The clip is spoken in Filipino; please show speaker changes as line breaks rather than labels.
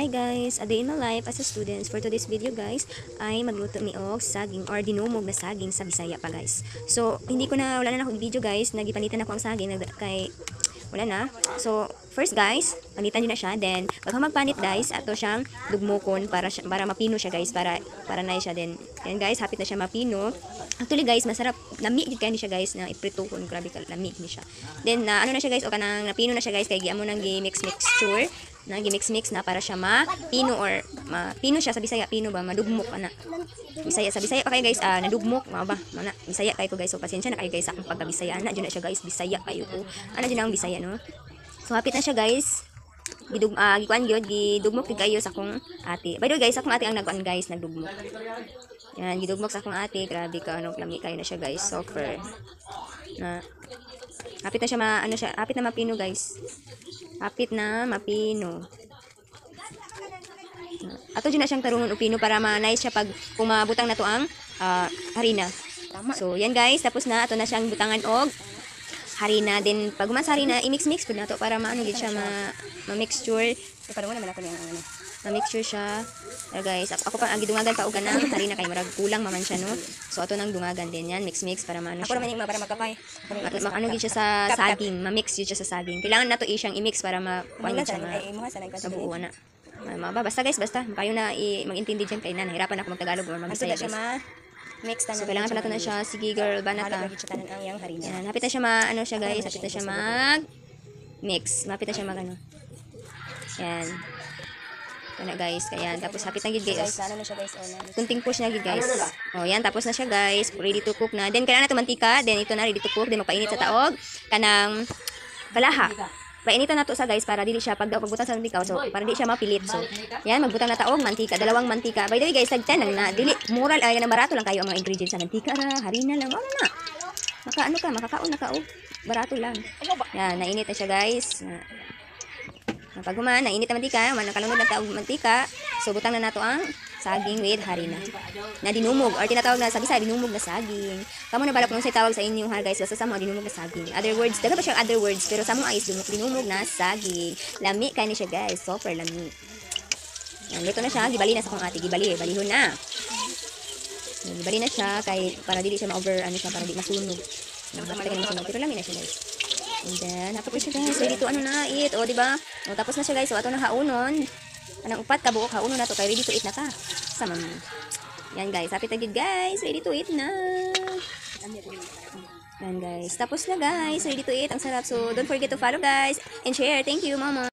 Hi guys, a day in my life as a student. For today's video guys, ay magluto mi og saging or dinumog na saging sa Bisaya pa guys. So, wala na akong video guys, nagipanitan ako ang saging kay wala na. So, first guys, panitan nyo na siya. Then, pag magpanit guys, ato siyang dugmokon para mapino siya guys, para na siya din. Then guys, hapit na siya mapino. Actually guys, masarap lami gid kani siya guys na iprituhon, grabe ka lami ni siya. Then ano na siya guys, o kanang napino na siya guys kay giamo nang gi-mix-mixture, na gi-mix-mix na para siya mapino or mapino siya sa Bisaya, pino ba madugmok ana. Bisaya sa Bisaya pa kay guys, nadugmok mao ba? Mana Bisaya kay ko guys, so pasensya na kay guys sa akong pagka-Bisaya. Ana jud na siya guys, Bisaya kayo ko. Ana jud ang Bisaya no. So hapit na siya guys. Gikuan gyud gidugmok gid kayo sa akong ate. By the way guys, akong ate ang nagkuan guys, nagdugmok. Yan, gidugmok sa akong ate. Grabe ka, lami kayo na siya guys. Super. Na hapit na siya hapit na mapino guys. Hapit na mapino. Ato dyan na siyang tarungon upino para ma-nice siya pag kung mabutang na to ang harina. So yan guys, tapos na ato na siyang butangan og harina. Then pag umasa harina, i-mix-mix po na to para maano gid siya ma-mixture. So parang naman ako niyang ma-mixture siya. Guys, ako pa gidungagan pa og kanang harina kay murag kulang man siya no. So ato nang dungagan din yan, mix para maano siya. Ako naman para magkapay. Ano gid siya sa saging, ma-mix gid siya sa saging. Kailangan na to i-siyang i-mix para ma-kuan siya sa buo na. Basta guys, basta kayo na mag-intindi diyan kay nahirapan ako mag-Tagalog or mag-Bisaya guys. Mix tan. So kailangan pa nato na siya. Sige girl, banat ka. Yan, hapit na siya ano siya guys, hapit na siya mag-mix. Hapit na siya mag-ano. Yan. Kana guys, kaya tapos hapit na gid guys. Ano na siya guys, kunting push na gid guys. Oh, yan tapos na siya guys, ready to cook na. Then kailangan nato mantika, then ito na ready to cook, then magpainit sa taog kanang balaha. Painitan nato sa guys para dili siya pagbutang sa mantika, so para di siya mapilit. So, yan magbutang na taog mantika, dalawang mantika. By the way guys, tagtan na dili mural ay na barato lang kayo ang mga ingredients sa mantika ra, harina lang, wala na. Makakaon na ka og barato lang. Yan, nainit na siya guys. Pag nainit na mantika, nakalunod na taog mantika, so butang na nato ang saging with harina na dinumog or tinatawag na sa Bisaya dinumog na saging. Kamo na balak kung say tawag sa inyo ha guys, basta sa mga dinumog na saging. Other words, daga ba siyang other words, pero sa mga is dinumog na saging. Lami kay ni siya guys, super lami. Yan, luto na siya, gibali na sa kong ate, balihon na. Yan, gibali na siya kay para dili siya ma-over siya, para di masunog. Pero lami na siya guys. And then, hapit siya guys. So, dito na, eat. O, diba? O, tapos na siya guys. So, ato na haunon. Anong upat ka, buok haunon na to. Kaya ready to eat na ka. Sama mo. Yan guys. Hapit agad guys. Ready to eat na. Yan guys. Tapos na guys. Ready to eat. Ang sarap. So, don't forget to follow guys. And share. Thank you, mama.